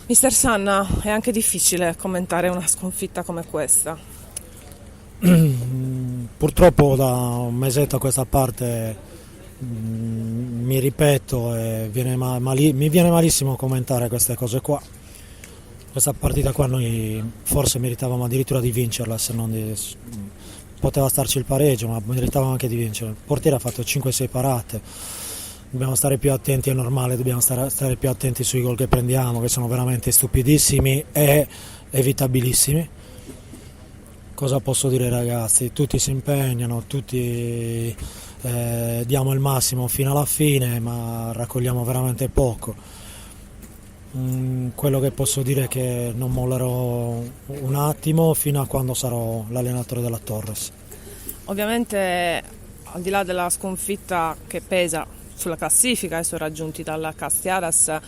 Mister Sanna, è anche difficile commentare una sconfitta come questa. Purtroppo da un mesetto a questa parte mi ripeto e mi viene malissimo commentare queste cose qua. Questa partita qua noi forse meritavamo addirittura di vincerla, se non poteva starci il pareggio, ma meritavamo anche di vincere. Il portiere ha fatto 5-6 parate, dobbiamo stare più attenti, è normale, dobbiamo stare più attenti sui gol che prendiamo, che sono veramente stupidissimi e evitabilissimi. Cosa posso dire ai ragazzi? Tutti si impegnano, tutti diamo il massimo fino alla fine, ma raccogliamo veramente poco. Quello che posso dire è che non mollerò un attimo fino a quando sarò l'allenatore della Torres. Ovviamente, al di là della sconfitta che pesa sulla classifica e sui raggiunti dal Castiadas,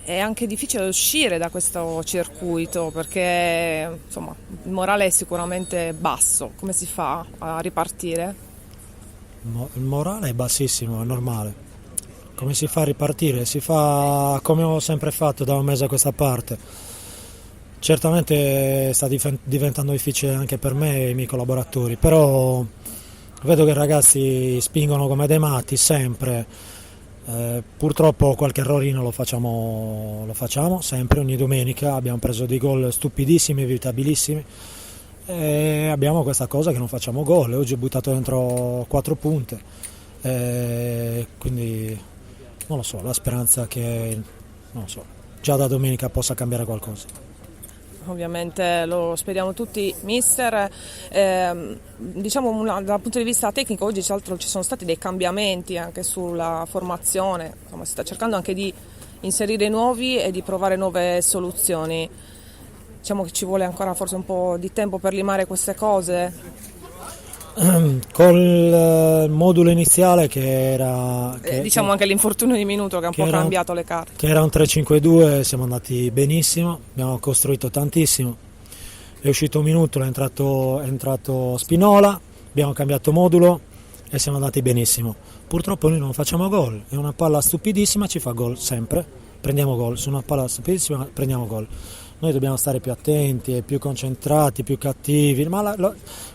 è anche difficile uscire da questo circuito perché insomma, il morale è sicuramente basso. Come si fa a ripartire? Il morale è bassissimo, è normale. Come si fa a ripartire? Si fa come ho sempre fatto da un mese a questa parte. Certamente sta diventando difficile anche per me e i miei collaboratori, però vedo che i ragazzi spingono come dei matti sempre. Purtroppo qualche errorino lo facciamo sempre, ogni domenica abbiamo preso dei gol stupidissimi, evitabilissimi e abbiamo questa cosa che non facciamo gol. Oggi ho buttato dentro 4 punte, quindi non lo so, la speranza che non lo so, già da domenica possa cambiare qualcosa. Ovviamente lo speriamo tutti, mister. Diciamo dal punto di vista tecnico oggi tra l'altro ci sono stati dei cambiamenti anche sulla formazione, insomma, si sta cercando anche di inserire nuovi e di provare nuove soluzioni. Diciamo che ci vuole ancora forse un po' di tempo per limare queste cose. Col modulo iniziale che era Diciamo anche l'infortunio di Minuto che ha un po' cambiato le carte. Che era un 3-5-2, siamo andati benissimo, abbiamo costruito tantissimo. È uscito Minuto, è entrato Spinola, abbiamo cambiato modulo e siamo andati benissimo. Purtroppo noi non facciamo gol, è una palla stupidissima, ci fa gol sempre, prendiamo gol, su una palla stupidissima prendiamo gol. Noi dobbiamo stare più attenti, più concentrati, più cattivi, ma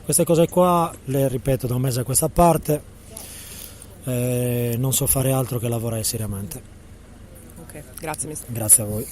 queste cose qua le ripeto da un mese a questa parte, non so fare altro che lavorare seriamente. Ok, grazie mister. Grazie a voi.